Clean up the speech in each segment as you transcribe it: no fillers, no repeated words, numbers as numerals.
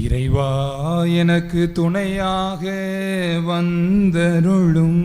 இறைவா எனக்கு துணையாக வந்தருளும்.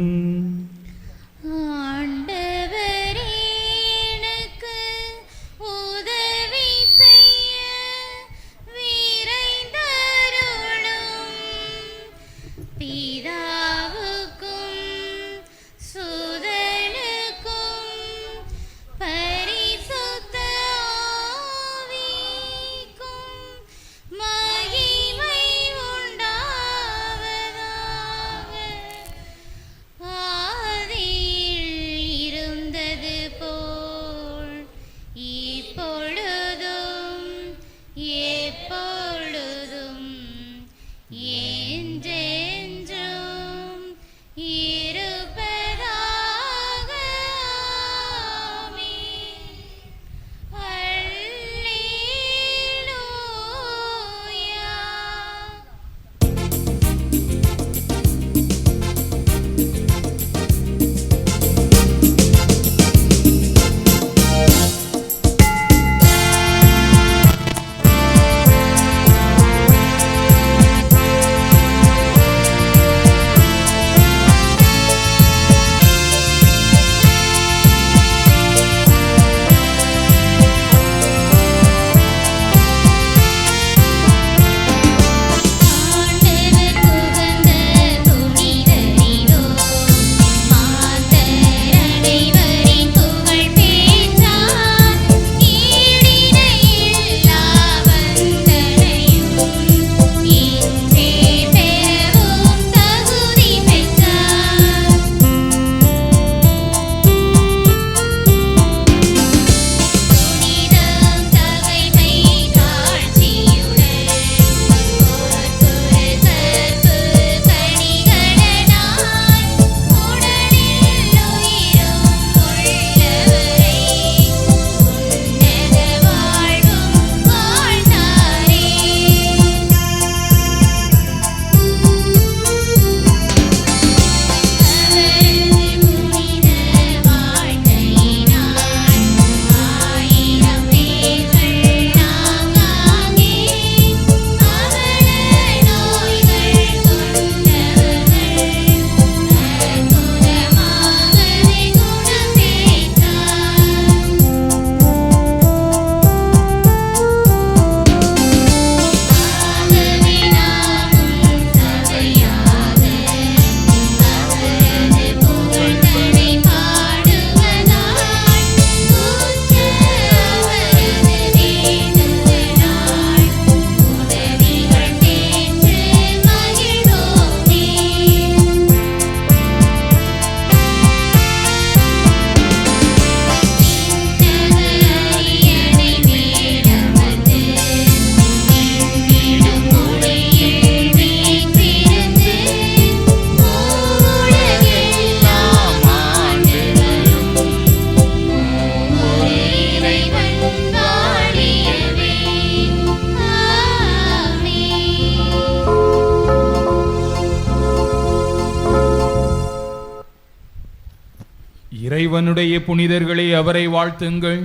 இறைவனுடைய புனிதர்களை அவரை வாழ்த்துங்கள்.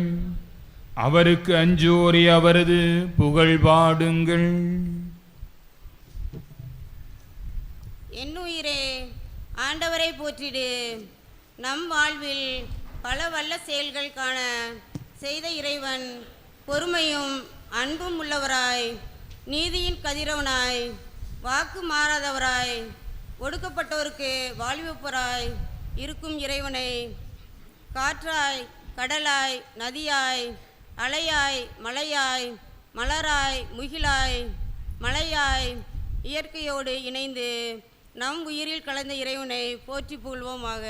அவருக்கு அஞ்சோரே அவரது புகழ் பாடுங்கள். என்னுயிரே ஆண்டவரை போற்றிடு. நம் வாழ்வில் பல வல்ல செயல்கள் காண செய்த இறைவன் பொறுமையும் அன்பும் உள்ளவராய், நீதியின் கதிரவனாய், வாக்கு மாறாதவராய், ஒடுக்கப்பட்டோருக்கு வாழ்விப்பராய் இருக்கும் இறைவனை காற்றாய், கடலாய், நதியாய், அலையாய், மலையாய், மலராய், முகிலாய், மலையாய், இயற்கையோடு இணைந்து நம் உயிரில் கலந்த இறைவனை போற்றி புகழ்வோமாக.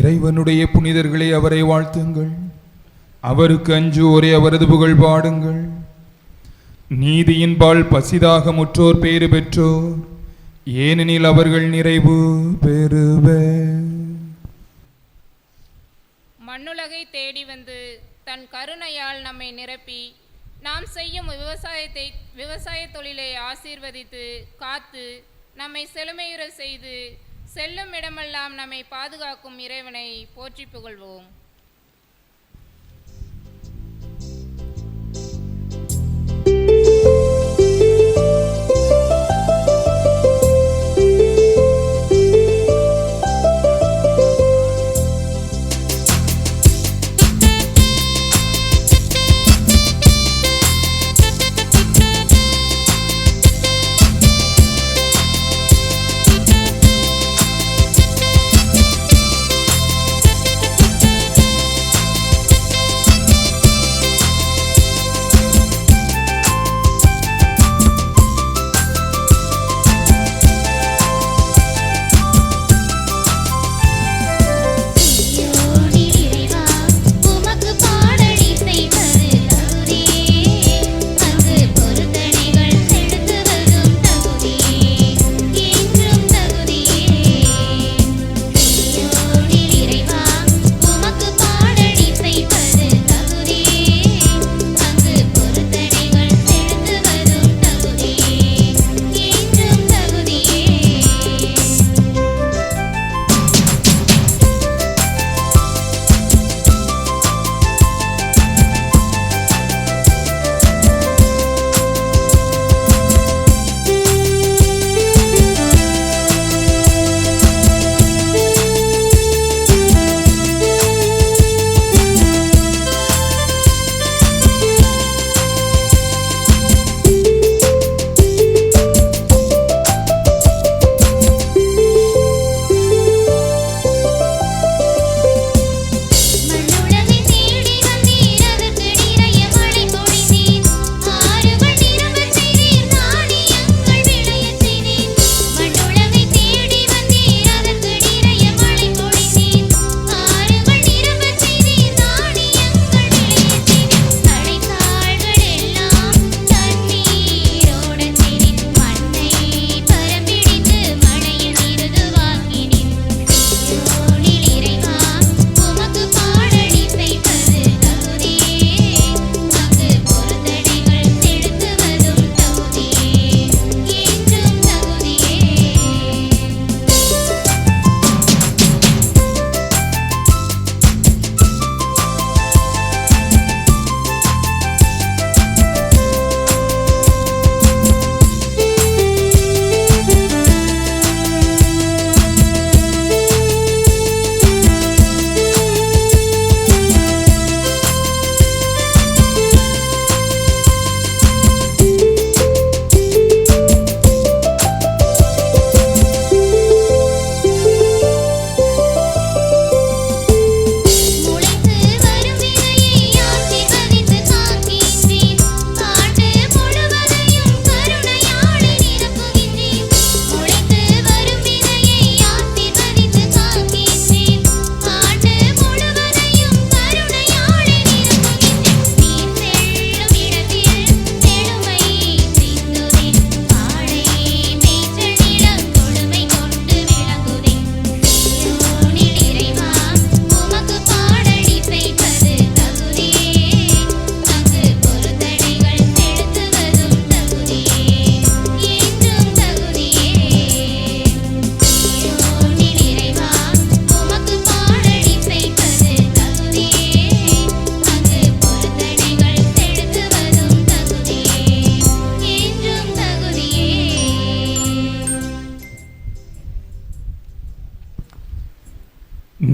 இறைவனுடைய புனிதர்களை அவரை வாழ்த்துங்கள். அவருக்கு அஞ்சுவோரே அவரது புகழ் பாடுங்கள். நீதியின்பால் பசிதாக முற்றோர் பேறு பெற்றோர், ஏனெனில் அவர்கள் நிறைவு பெறுவர். மண்ணுலகை தேடி வந்து தன் கருணையால் நம்மை நிரப்பி நாம் செய்யும் விவசாய தொழிலை ஆசீர்வதித்து காத்து நம்மை செழுமையுற செய்து செல்லும் இடமெல்லாம் நம்மை பாதுகாக்கும் இறைவனை போற்றி புகழ்வோம்.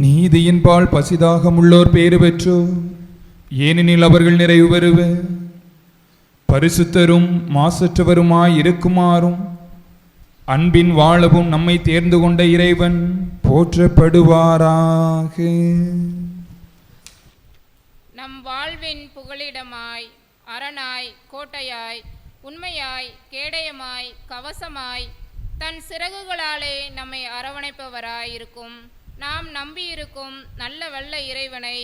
நீதியின்பால் பசிதாகமுள்ளோர் பேறு பெற்றோர், ஏனெனில் அவர்கள் நிறைவு பெறுவர். பரிசுத்தரும் மாசற்றவருமாய் இருக்குமாறும் அன்பின் வாழவும் நம்மை தேர்ந்து கொண்ட இறைவன் போற்றப்படுவாராக. நம் வாழ்வின் புகலிடமாய், அரணாய், கோட்டையாய், உண்மையாய், கேடயமாய், கவசமாய், தன் சிறகுகளாலே நம்மை அரவணைப்பவராய் இருக்கும் நாம் நம்பியிருக்கும் நல்ல வல்ல இறைவனை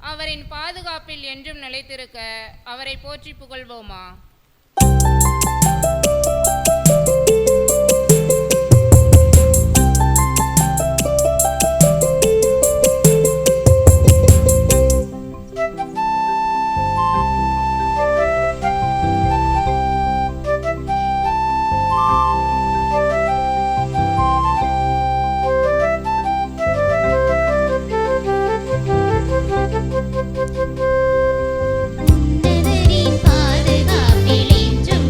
அவரின் பாதுகாப்பில் என்றும் நிலைத்திருக்க அவரை போற்றி புகழ்வோமா. உன்னதரின் பாதுகாப்பில் என்றும்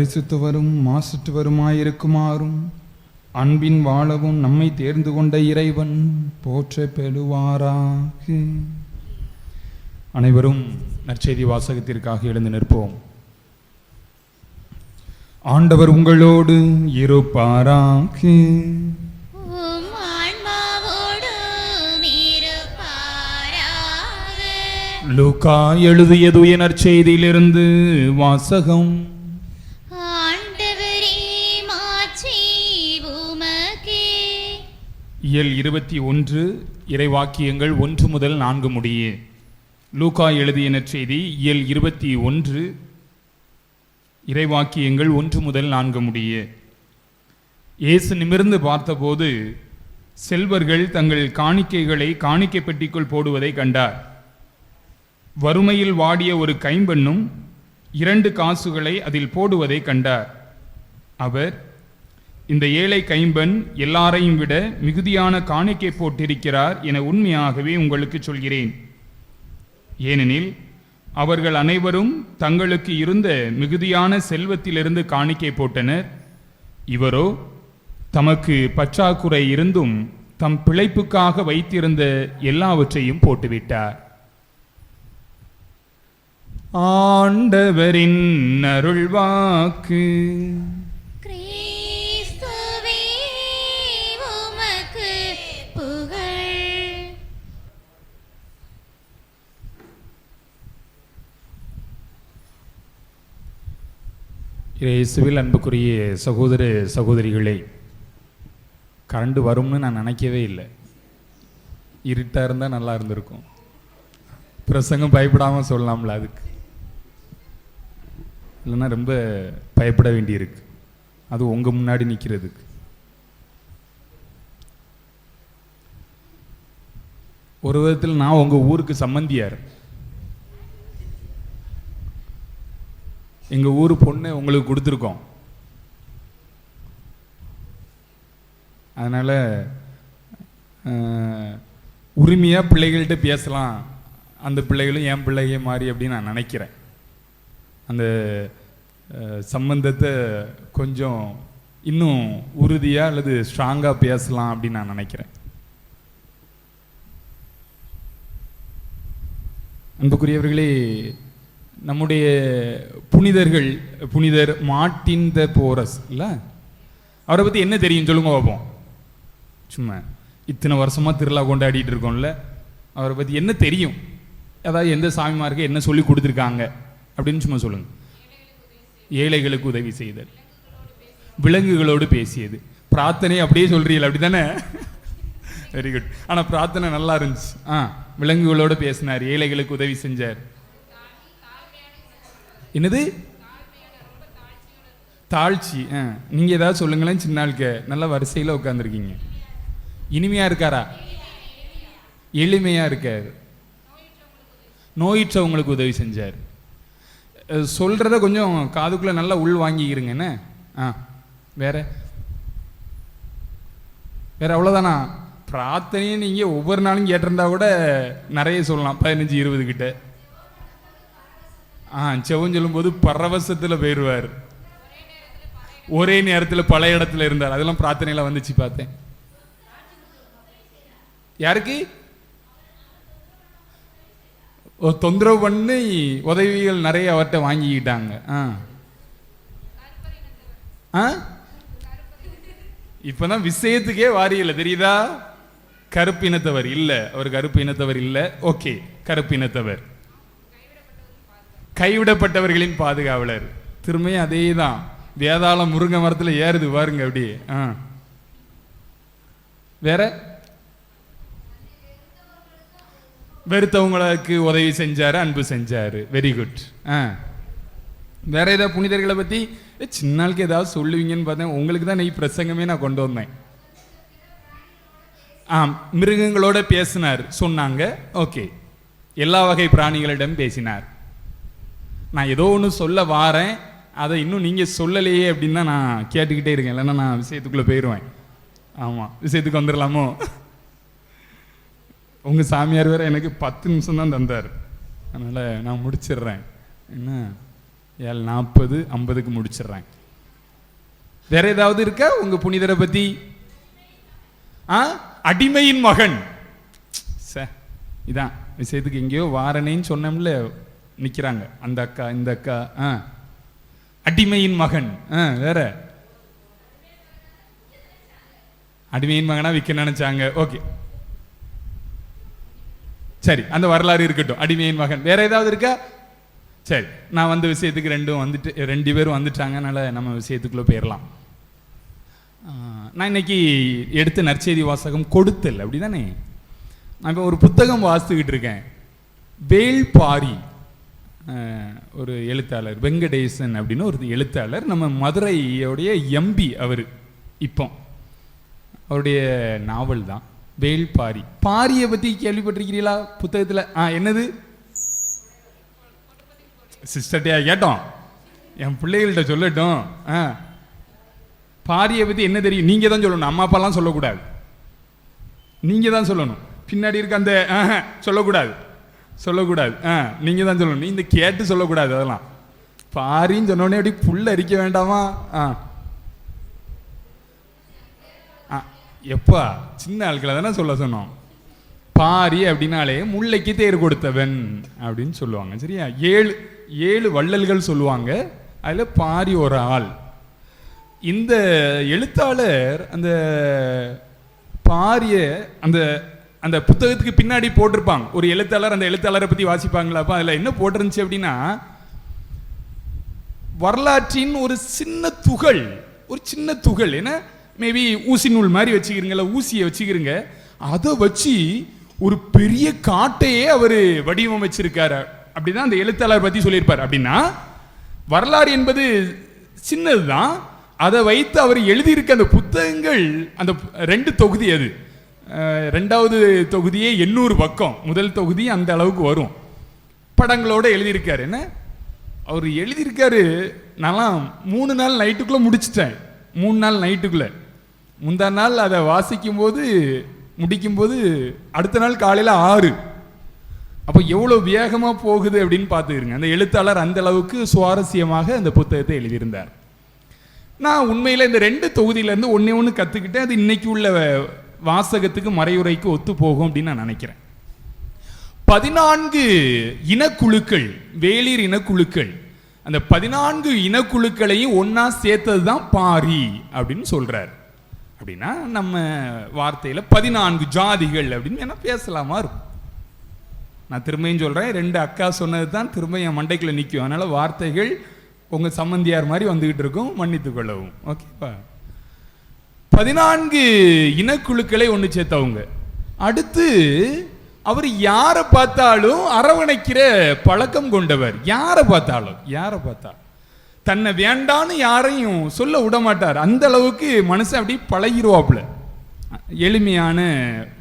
பரிசுத்தவரும் மாசற்றவருமாயிருக்குமாறும் அன்பின் வாழவும் நம்மை தேர்ந்து கொண்ட இறைவன் போற்ற பெறுவாராக. அனைவரும் நற்செய்தி வாசகத்திற்காக எழுந்து நிற்போம். ஆண்டவர் உங்களோடு இருப்பாராக. லூக்கா எழுதிய தூய நற்செய்தியிலிருந்து வாசகம். இயல் 21 இறைவாக்கியங்கள் 1 முதல் 4 முடிய. லூக்கா எழுதிய நற்செய்தி இயல் 21 இறைவாக்கியங்கள் 1 முதல் 4 முடிய. இயேசு நிமிர்ந்து பார்த்தபோது செல்வர்கள் தங்கள் காணிக்கைகளை காணிக்கை பெட்டிக்குள் போடுவதை கண்டார். வறுமையில் வாடிய ஒரு கைம்பெண்ணும் 2 காசுகளை அதில் போடுவதை கண்டார். அவர், இந்த ஏழை கைம்பெண் எல்லாரையும் விட மிகுதியான காணிக்கை போட்டிருக்கிறார் என உண்மையாகவே உங்களுக்கு சொல்கிறேன். ஏனெனில் அவர்கள் அனைவரும் தங்களுக்கு இருந்த மிகுதியான செல்வத்திலிருந்து காணிக்கை போட்டனர். இவரோ தமக்கு பற்றாக்குறை இருந்தும் தம் பிழைப்புக்காக வைத்திருந்த எல்லாவற்றையும் போட்டுவிட்டார். ஆண்டவரின் அருள்வாக்கு. இயேசுவில் அன்புக்குரிய சகோதர சகோதரிகளே, கரண்ட் வரும்னு நான் நினைக்கவே இல்லை. இருட்டாக இருந்தால் நல்லா இருந்திருக்கும். பிரசங்கம் பயப்படாமல் சொல்லலாம்ல, அதுக்கு இல்லைன்னா ரொம்ப பயப்பட வேண்டியிருக்கு. அது உங்கள் முன்னாடி நிற்கிறதுக்கு. ஒரு விதத்தில் நான் உங்கள் ஊருக்கு சம்மந்தியார். எங்கள் ஊர் பொண்ணை உங்களுக்கு கொடுத்துருக்கோம். அதனால் உரிமையாக பிள்ளைகள்கிட்ட பேசலாம். அந்த பிள்ளைகளும் என் பிள்ளைகை மாறி அப்படின்னு நான் நினைக்கிறேன். அந்த சம்பந்தத்தை கொஞ்சம் இன்னும் உறுதியாக அல்லது ஸ்ட்ராங்காக பேசலாம் அப்படின்னு நான் நினைக்கிறேன். அன்புக்குரியவர்களே, நம்முடைய புனிதர்கள், புனிதர் மார்ட்டின் த போரஸ் இல்லை, அவரை பற்றி என்ன தெரியும் சொல்லுங்க பார்ப்போம். சும்மா இத்தனை வருஷமாக திருவிழா கொண்டாடிட்டு இருக்கோம்ல, அவரை பற்றி என்ன தெரியும்? அதாவது எந்த சாமிமாருக்கு என்ன சொல்லி கொடுத்துருக்காங்க அப்படின்னு சும்மா சொல்லுங்க. ஏழைகளுக்கு உதவி செய்தல், விலங்குகளோடு பேசியது, பிரார்த்தனை அப்படியே சொல்றீங்களா? அப்படி தானே? Very good. ஆனால் பிரார்த்தனை நல்லா இருந்துச்சு. விலங்குகளோடு பேசினார், ஏழைகளுக்கு உதவி செஞ்சார். என்னது தாழ்ச்சி? நீங்கள் ஏதாவது சொல்லுங்களேன். சின்ன ஆளுக்கு நல்ல வரிசையில் உட்காந்துருக்கீங்க. இனிமையாக இருக்காரா? எளிமையாக இருக்கார். நோயிற்றவங்களுக்கு உதவி செஞ்சார். சொல்கிறத கொஞ்சம் காதுக்குள்ளே நல்லா உள் வாங்கிக்கிறீங்க. என்ன வேற வேற அவ்வளோதானா? பிரார்த்தனையை நீங்கள் ஒவ்வொரு நாளும் கேட்டிருந்தா கூட நிறைய சொல்லலாம், 15-20 கிட்ட. செவன் சொல்லும்போது பரவசத்தில் போயிடுவார். ஒரே நேரத்தில் பல இடத்துல இருந்தார். அதெல்லாம் பிரார்த்தனையில் வந்துச்சு, பார்த்தேன். யாருக்கு தொந்தரவு பண்ணி உதவிகள் நிறைய அவர்கிட்ட வாங்கிக்கிட்டாங்க. இப்பதான் விஷயத்துக்கே வாரியல, தெரியுதா? கருப்பு இனத்தவர் இல்லை, அவர் கருப்பு இனத்தவர் இல்லை. ஓகே, கருப்பு இனத்தவர், கைவிடப்பட்டவர்களின் பாதுகாவலர். திரும்பியும் அதே தான். வேதாளம் முருங்கை மரத்தில் ஏறுது பாருங்க அப்படியே. வேற வெறுத்தவங்களுக்கு உதவி செஞ்சாரு, அன்பு செஞ்சாரு. Very good. வேற ஏதாவது புனிதர்களை பத்தி சின்ன நாளுக்கு ஏதாவது சொல்லுவீங்கன்னு பார்த்தேன். உங்களுக்கு தான் நெய் பிரசங்கமே நான் கொண்டு வந்தேன். மிருகங்களோட பேசினார் சொன்னாங்க. ஓகே, எல்லா வகை பிராணிகளிடம் பேசினார். நான் ஏதோ ஒன்று சொல்ல வாரேன், அதை இன்னும் நீங்கள் சொல்லலையே அப்படின்னு தான் நான் கேட்டுக்கிட்டே இருக்கேன். இல்லைன்னா நான் விஷயத்துக்குள்ளே போயிடுவேன். ஆமாம், விஷயத்துக்கு வந்துடலாமோ? உங்கள் சாமியார் வேறு எனக்கு 10 நிமிஷம் தான் தந்தார். அதனால் நான் முடிச்சிடுறேன். என்ன 7:40 50க்கு முடிச்சிடுறாங்க. வேற ஏதாவது இருக்கா உங்க புனிதரை பத்தி? அடிமையின் மகன். இதான் விஷயத்துக்கு எங்கேயோ வாரனேன்னு சொன்னோம்ல, நிக்கிறாங்க அந்த அக்கா இந்த அக்கா. அடிமையின் மகன். வேற அடிமையின் மகனா விற்க நினைச்சாங்க. ஓகே சரி, அந்த வரலாறு இருக்கட்டும். அடிமையின் மகன். வேற ஏதாவது இருக்கா? சரி, நான் வந்த விஷயத்துக்கு ரெண்டு பேரும் வந்துட்டாங்க. அதனால நம்ம விஷயத்துக்குள்ள போயிடலாம். நான் இன்னைக்கு எடுத்த நற்செய்தி வாசகம் கொடுத்தல், அப்படிதானே? நான் இப்போ ஒரு புத்தகம் வாசித்துக்கிட்டு இருக்கேன். வேள்பாரி ஒரு எழுத்தாளர், வெங்கடேசன் அப்படின்னு ஒரு எழுத்தாளர், நம்ம மதுரையோடைய எம்பி அவர். இப்போ அவருடைய நாவல் தான் வேள்பாரி. பாரியை பத்தி கேள்விப்பட்டிருக்கிறீங்களா புத்தகத்தில்? என்னது சிஸ்டர்டையா கேட்டோம், என் பிள்ளைகள்கிட்ட சொல்லட்டும். பாரியை பத்தி என்ன தெரியும்? நீங்க தான் சொல்லணும், அம்மா அப்பாலாம் சொல்லக்கூடாது. நீங்க தான் சொல்லணும். பின்னாடி இருக்க அந்த சொல்லக்கூடாது. நீங்க தான் சொல்லணும். நீ இந்த கேட்டு சொல்லக்கூடாது. அதெல்லாம் பாரின்னு சொன்னோடனே அப்படி புள்ள அரிக்க வேண்டாமா? எப்பா சின்ன ஆட்களை தானே சொல்ல சொன்னோம். பாரி அப்படின்னாலே முல்லைக்கு தேர் கொடுத்தவன் அப்படின்னு சொல்லுவாங்க. சரியா? 7 வள்ளல்கள் சொல்லுவாங்க, அதுல பாரி ஒரு ஆள். இந்த எழுத்தாளர் அந்த பாரிய அந்த அந்த புத்தகத்துக்கு பின்னாடி போட்டிருப்பாங்க. ஒரு எழுத்தாளர் அந்த எழுத்தாளரை பத்தி வாசிப்பாங்களாப்பா. அதுல என்ன போட்டிருந்துச்சு அப்படின்னா, வரலாற்றின் ஒரு சின்ன துகள், என்ன மேபி ஊசி நூல் மாதிரி வச்சுக்கிறீங்களா, ஊசியை வச்சுக்கிறீங்க, அதை வச்சு ஒரு பெரிய காட்டையே அவர் வடிவமைச்சிருக்காரு. அப்படிதான் அந்த எழுத்தாளர் பத்தி சொல்லியிருப்பார். அப்படின்னா வரலாறு என்பது சின்னதுதான், அதை வைத்து அவர் எழுதியிருக்க அந்த புத்தகங்கள், அந்த 2 தொகுதி, அது 2வது தொகுதியே 800 பக்கம், முதல் தொகுதி அந்த அளவுக்கு வரும். படங்களோட எழுதியிருக்காரு. என்ன அவர் எழுதியிருக்காரு, நான்லாம் 3 நாள் நைட்டுக்குள்ள முடிச்சிட்டேன். 3 நாள் நைட்டுக்குள்ள. முந்தா நாள் அதை முடிக்கும்போது அடுத்த நாள் காலையில் 6. அப்போ எவ்வளோ வேகமாக போகுது அப்படின்னு பார்த்துக்கிறங்க. அந்த எழுத்தாளர் அந்த அளவுக்கு சுவாரஸ்யமாக அந்த புத்தகத்தை எழுதியிருந்தார். நான் உண்மையில் இந்த 2 தொகுதியிலேருந்து ஒன்று கற்றுக்கிட்டேன். அது இன்னைக்கு உள்ள வாசகத்துக்கு மறையுரைக்கு ஒத்து போகும் அப்படின்னு நான் நினைக்கிறேன். 14 இனக்குழுக்கள், வேளிர் இனக்குழுக்கள், அந்த 14 இனக்குழுக்களையும் ஒன்னா சேர்த்தது தான் பாரி அப்படின்னு சொல்றாரு. அப்படின்னா நம்ம வார்த்தையில் 14 ஜாதிகள் அப்படின்னு என்ன பேசலாமா இருக்கும். நான் திரும்பியும் சொல்றேன், 2 அக்கா சொன்னது தான் திரும்ப என் மண்டைக்குள்ள நிற்கும். அதனால வார்த்தைகள் உங்க சம்பந்தியார் மாதிரி வந்துகிட்டு இருக்கும், மன்னித்துக் கொள்ளவும். ஓகேப்பா? 14 இனக்குழுக்களை ஒன்று சேர்த்தவங்க. அடுத்து அவர் யாரை பார்த்தாலும் அரவணைக்கிற பழக்கம் கொண்டவர். யாரை பார்த்தாலும் தன்னை வேண்டான்னு யாரையும் சொல்ல விட மாட்டார். அந்த அளவுக்கு மனுஷன் அப்படி பழகிடுவாப்புல. எளிமையான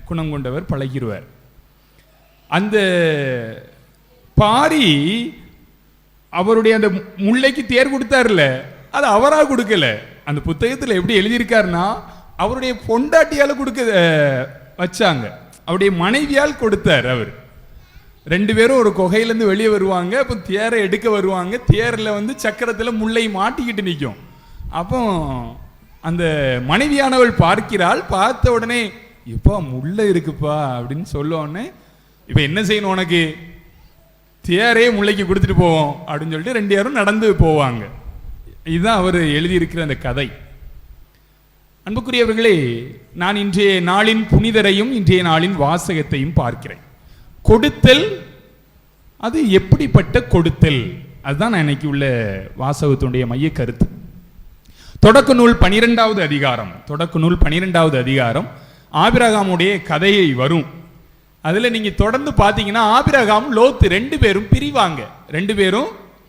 குணம் கொண்டவர், பழகிடுவார். அந்த பாரி அவருடைய அந்த முல்லைக்கு தேர் கொடுத்தாருல, அது அவராக கொடுக்கல. அந்த புத்தகத்தில் எப்படி எழுதியிருக்காருன்னா, அவருடைய பொண்டாட்டியால கொடுக்க வச்சாங்க, அவருடைய மனைவியால் கொடுத்தார். அவர் 2 பேரும் ஒரு குகையிலேருந்து வெளியே வருவாங்க. அப்போ தேரை எடுக்க வருவாங்க. தேரில் சக்கரத்தில் முல்லை மாட்டிக்கிட்டு நிற்கும். அப்போ அந்த மனைவியானவள் பார்க்கிறாள். பார்த்த உடனே, இப்போ முல்லை இருக்குப்பா அப்படின்னு சொல்லுவோடனே, இப்போ என்ன செய்யணும், உனக்கு தேரே முல்லைக்கு கொடுத்துட்டு போவோம் அப்படின்னு சொல்லிட்டு 2 பேரும் நடந்து போவாங்க. இதுதான் அவர் எழுதியிருக்கிற அந்த கதை. அன்புக்குரியவர்களே, நான் இன்றைய நாளின் புனிதரையும் இன்றைய நாளின் வாசகத்தையும் பார்க்கிறேன். கொடுத்தல், அது எப்படிப்பட்ட கொடுத்தல், அதுதான் நான் இன்னைக்கு உள்ள வாசகத்தினுடைய மைய கருத்து. தொடக்க நூல் 12வது அதிகாரம் ஆபிரகாமுடைய கதையை வரும். அதுல நீங்க தொடர்ந்து பார்த்தீங்கன்னா, ஆபிரகாம் லோத்து 2 பேரும்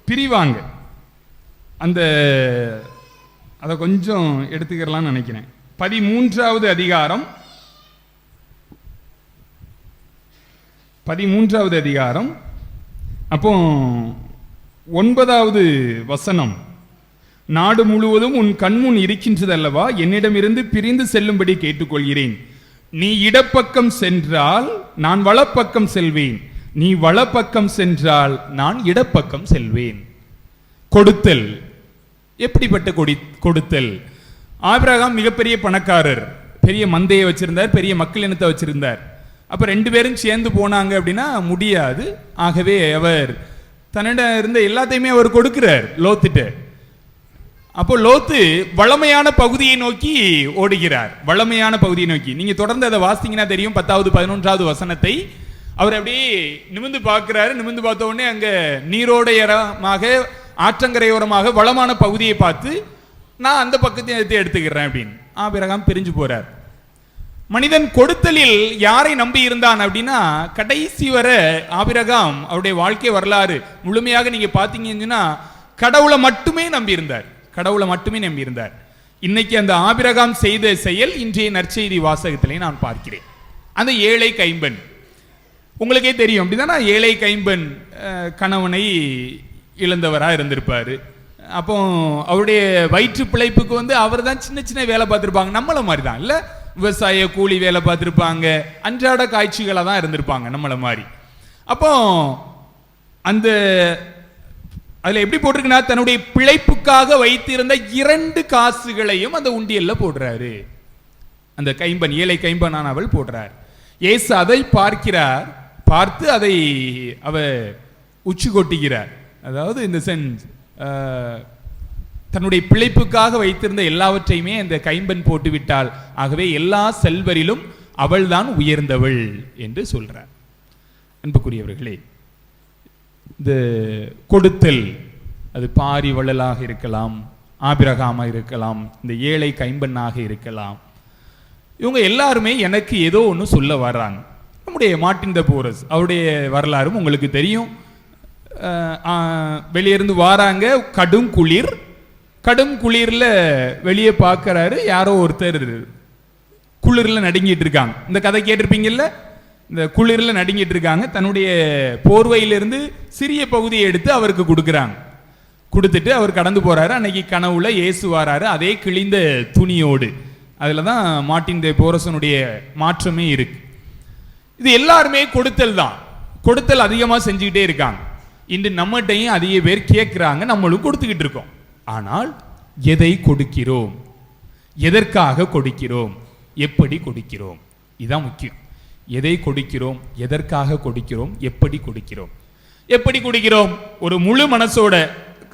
பிரிவாங்க. அந்த அதை கொஞ்சம் எடுத்துக்கிறலாம்னு நினைக்கிறேன். 13வது அதிகாரம் அப்போ 9வது வசனம், நாடு முழுவதும் உன் கண்முன் இருக்கின்றதல்லவா, என்னிடமிருந்து பிரிந்து செல்லும்படி கேட்டுக்கொள்கிறேன். நீ இடப்பக்கம் சென்றால் நான் வலப்பக்கம் செல்வேன், நீ வலப்பக்கம் சென்றால் நான் இடப்பக்கம் செல்வேன். கொடுத்தல். எப்படிப்பட்ட கொடுத்தல்? ஆபிரகாம் மிகப்பெரிய பணக்காரர், பெரிய மந்தையை வச்சிருந்தார், பெரிய மக்கள் இனத்தை வச்சிருந்தார். அப்ப 2 பேரும் சேர்ந்து போனாங்க அப்படின்னா முடியாது. ஆகவே அவர் தன்னிடம் இருந்த எல்லாத்தையுமே அவர் கொடுக்கிறார் லோத்துட்டு. அப்போ லோத்து வளமையான பகுதியை நோக்கி ஓடுகிறார். வளமையான பகுதியை நோக்கி நீங்க தொடர்ந்து அதை வாசித்தீங்கன்னா தெரியும். 10வது 11வது வசனத்தை அவர் அப்படியே நிமிந்து பார்க்கிறாரு. நிமிந்து பார்த்த உடனே அங்க நீரோடையரமாக, ஆற்றங்கரையோரமாக வளமான பகுதியை பார்த்து நான் அந்த பக்கத்தை எடுத்துக்கிறேன் அப்படின்னு ஆபிரகாம் பிரிஞ்சு போறார். மனிதன் கொடுத்தலில் யாரை நம்பி இருந்தான் அப்படின்னா, கடைசி வரை ஆபிரகாம் அவருடைய வாழ்க்கை வரலாறு முழுமையாக நீங்க பாத்தீங்கன்னா கடவுளை மட்டுமே நம்பி இருந்தார். கடவுளை மட்டுமே நம்பி இருந்தார். இன்னைக்கு அந்த ஆபிரகாம் செய்த செயல் இன்றைய நற்செய்தி வாசகத்திலே நான் பார்க்கிறேன். அந்த ஏழை கைம்பெண் உங்களுக்கே தெரியும் அப்படிதானா? ஏழை கைம்பெண் கணவனை இழந்தவராக இருந்திருப்பாரு. அப்போ அவருடைய வயிற்று பிழைப்புக்கு அவர் தான் சின்ன சின்ன வேலை பார்த்துருப்பாங்க. நம்மள மாதிரி தான் இல்லை, விவசாய கூலி வேலை பார்த்துருப்பாங்க, அன்றாட காட்சிகளாக தான் இருந்திருப்பாங்க நம்மள மாதிரி. அப்போ அந்த அதில் எப்படி போட்டிருக்குன்னா, தன்னுடைய பிழைப்புக்காக வைத்திருந்த 2 காசுகளையும் அந்த உண்டியல்ல போடுறாரு. அந்த கைம்பன், ஏழை கைம்பனானவள் போடுறார். இயேசு அதை பார்க்கிறார். பார்த்து அதை உச்சி கொட்டுகிறார். அதாவது இந்த சென்ஸ் தன்னுடைய பிழைப்புக்காக வைத்திருந்த எல்லாவற்றையுமே அந்த கைம்பன் போட்டு விட்டாள். ஆகவே எல்லா செல்வரிலும் அவள் தான் உயர்ந்தவள் என்று சொல்றார். அன்புக்குரியவர்களே, இந்த கொடுத்தல் அது பாரிவள்ளலாக இருக்கலாம், ஆபிரகாமா இருக்கலாம், இந்த ஏழை கைம்பெண்ணாக இருக்கலாம். இவங்க எல்லாருமே எனக்கு ஏதோ ஒன்று சொல்ல வர்றாங்க. நம்முடைய மார்ட்டின் த போரஸ் அவருடைய வரலாறும் உங்களுக்கு தெரியும். வெளியிருந்து வாராங்க, கடும் குளிர். கடும் குளிர்ல வெளியே பார்க்கறாரு, யாரோ ஒருத்தர் குளிர்ல நடுங்கிட்டு இருக்காங்க. இந்த கதை கேட்டிருப்பீங்கல்ல, இந்த குளிர்ல நடுங்கிட்டு இருக்காங்க. தன்னுடைய போர்வையிலிருந்து சிறிய பகுதியை எடுத்து அவருக்கு கொடுக்குறாங்க. கொடுத்துட்டு அவர் கடந்து போறாரு. அன்னைக்கு கனவுல இயேசு வராரு, அதே கிழிந்த துணியோடு. அதுல தான் மார்ட்டின் த போரஸனுடைய மாற்றமே இருக்கு. இது எல்லாருமே கொடுத்தல் தான். கொடுத்தல் அதிகமா செஞ்சுக்கிட்டே இருக்காங்க. இன்று நம்மகிட்டையும் அதிக பேர் கேட்கிறாங்க, நம்மளும் கொடுத்துக்கிட்டு இருக்கோம். ஆனால் எதை கொடுக்கிறோம், எதற்காக கொடுக்கிறோம், எப்படி கொடுக்கிறோம், இதுதான் முக்கியம். எதை கொடுக்கிறோம், எதற்காக கொடுக்கிறோம், எப்படி கொடுக்கிறோம். எப்படி கொடுக்கிறோம்? ஒரு முழு மனசோட.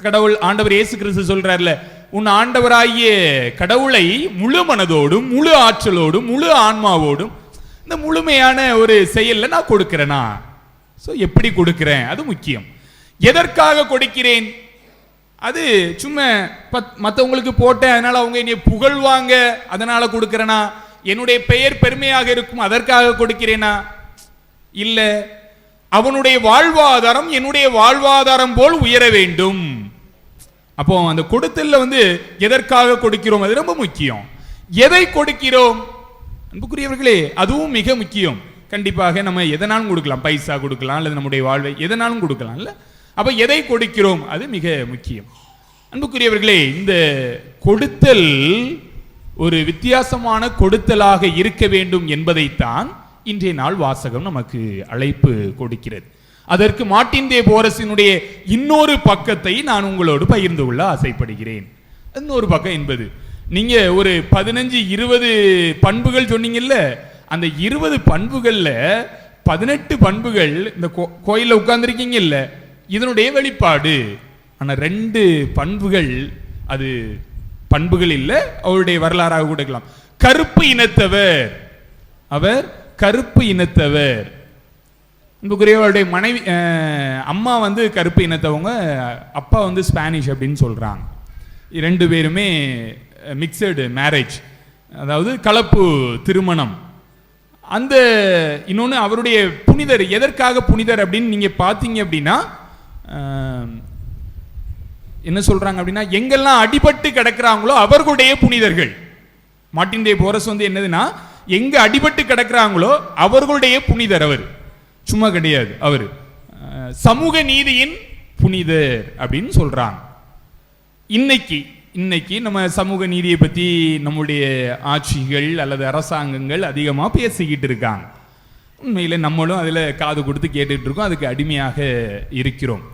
கடவுள் ஆண்டவர் இயேசு கிறிஸ்து சொல்றாருல, உன் ஆண்டவராகிய கடவுளை முழு மனதோடும், முழு ஆற்றலோடும், முழு ஆன்மாவோடும், இந்த முழுமையான ஒரு செயல்ல நான் கொடுக்கிறேனா? சோ எப்படி கொடுக்கிறேன், அது முக்கியம். எதற்காக கொடுக்கிறேன், அது சும்மா மற்றவங்களுக்கு போட்டேன் அதனால அவங்க என்னை புகழ்வாங்க அதனால கொடுக்கிறேனா, என்னுடைய பெயர் பெருமையாக இருக்கும் அதற்காக கொடுக்கிறேனா? இல்ல, அவனுடைய வாழ்வாதாரம் என்னுடைய வாழ்வாதாரம் போல் உயர வேண்டும். அப்போ அந்த கொடுத்தல்ல எதற்காக கொடுக்கிறோம், அது ரொம்ப முக்கியம். எதை கொடுக்கிறோம் அன்புக்குரியவர்களே, அதுவும் மிக முக்கியம். கண்டிப்பாக நம்ம எதனாலும் கொடுக்கலாம், பைசா கொடுக்கலாம், அல்லது நம்முடைய வாழ்வை எதனாலும் கொடுக்கலாம் இல்ல. அப்ப எதை கொடுக்கிறோம், அது மிக முக்கியம். அன்புக்குரியவர்களே, இந்த கொடுத்தல் ஒரு வித்தியாசமான கொடுத்தலாக இருக்க வேண்டும் என்பதைத்தான் இன்றைய நாள் வாசகம் நமக்கு அழைப்பு கொடுக்கிறது. அதற்கு மார்ட்டின் த போரஸினுடைய இன்னொரு பக்கத்தை நான் உங்களோடு பகிர்ந்து கொள்ள ஆசைப்படுகிறேன். இன்னொரு பக்கம் என்பது, நீங்க ஒரு 15-20 பண்புகள் சொன்னீங்கல்ல, அந்த 20 பண்புகள்ல 18 பண்புகள் இந்த கோயில்ல உட்கார்ந்துருக்கீங்க இல்ல, இதனுடைய வெளிப்பாடு. ஆனா 2 பண்புகள் அது பண்புகள் இல்ல, அவருடைய வரலாறாக கொடுக்கலாம். கருப்பு இனத்தவர், அவர் கருப்பு இனத்தவர். அவருடைய மனைவி அம்மா கருப்பு இனத்தவங்க, அப்பா ஸ்பானிஷ் அப்படின்னு சொல்றாங்க. 2 பேருமே மிக்சடு மேரேஜ், அதாவது கலப்பு திருமணம். அந்த இன்னொன்று அவருடைய புனிதர், எதற்காக புனிதர் அப்படின்னு நீங்க பார்த்தீங்க அப்படின்னா என்ன சொல்றாங்க அப்படின்னா, எங்கெல்லாம் அடிபட்டு கிடக்கிறாங்களோ அவர்களுடைய புனிதர்கள். மார்ட்டின் த போரஸ் என்னதுன்னா, எங்க அடிபட்டு கிடக்கிறாங்களோ அவர்களுடைய புனிதர். அவர் சும்மா கிடையாது, அவர் சமூக நீதியின் புனிதர் அப்படின்னு சொல்றாங்க. இன்னைக்கு நம்ம சமூக நீதியை பத்தி நம்முடைய ஆட்சிகள் அல்லது அரசாங்கங்கள் அதிகமா பேசிக்கிட்டு இருக்காங்க. உண்மையில நம்மளும் அதுல காது கொடுத்து கேட்டுட்டு இருக்கோம், அதுக்கு அடிமையாக இருக்கிறோம்.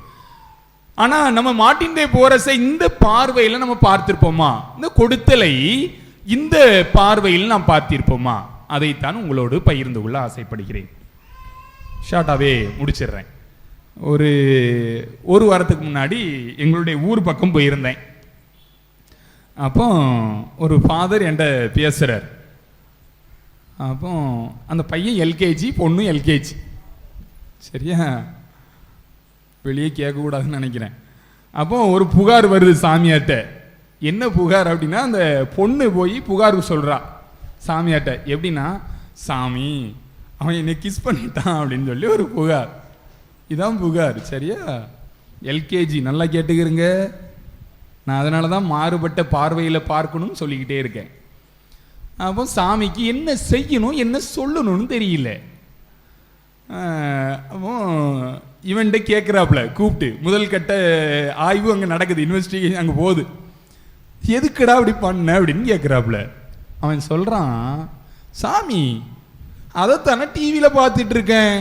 ஆனா நம்ம மார்ட்டின் தே போரஸை இந்த பார்வையில நம்ம பார்த்திருப்போமா? இந்த கொடுத்தலை இந்த பார்வையில் நாம் பார்த்திருப்போமா? அதைத்தான் உங்களோடு பகிர்ந்து கொள்ள ஆசைப்படுகிறேன். ஷார்ட்டாவே முடிச்சிடுறேன். ஒரு வாரத்துக்கு முன்னாடி எங்களுடைய ஊர் பக்கம் போயிருந்தேன். அப்போ ஒரு ஃபாதர் என்கிட்ட பேசுறார். அப்போ அந்த பையன் எல்கேஜி, பொண்ணு எல்கேஜி. சரியா, வெளியே கேட்கக்கூடாதுன்னு நினைக்கிறேன். அப்போ ஒரு புகார் வருது சாமியார்ட்ட. என்ன புகார் அப்படின்னா, அந்த பொண்ணு போய் புகார் சொல்றா சாமியார்ட்ட. எப்படின்னா, சாமி அவன் என்னை கிஸ் பண்ணிட்டான் அப்படின்னு சொல்லி ஒரு புகார். இதான் புகார். சரியா, எல்கேஜி. நல்லா கேட்டுக்கிறங்க. நான் அதனால தான் மாறுபட்ட பார்வையில் பார்க்கணும்னு சொல்லிக்கிட்டே இருக்கேன். அப்போ சாமிக்கு என்ன செய்யணும் என்ன சொல்லணும்னு தெரியல. அப்போ இவன்கிட்ட கேட்குறாப்புல கூப்பிட்டு, முதல் கட்ட ஆய்வு அங்கே நடக்குது, இன்வெஸ்டிகேஷன் அங்கே போகுது. எதுக்குடா அப்படி பண்ண அப்படின்னு கேட்குறாப்புல. அவன் சொல்கிறான், சாமி அதைத்தானே டிவியில் பார்த்துட்டு இருக்கேன்,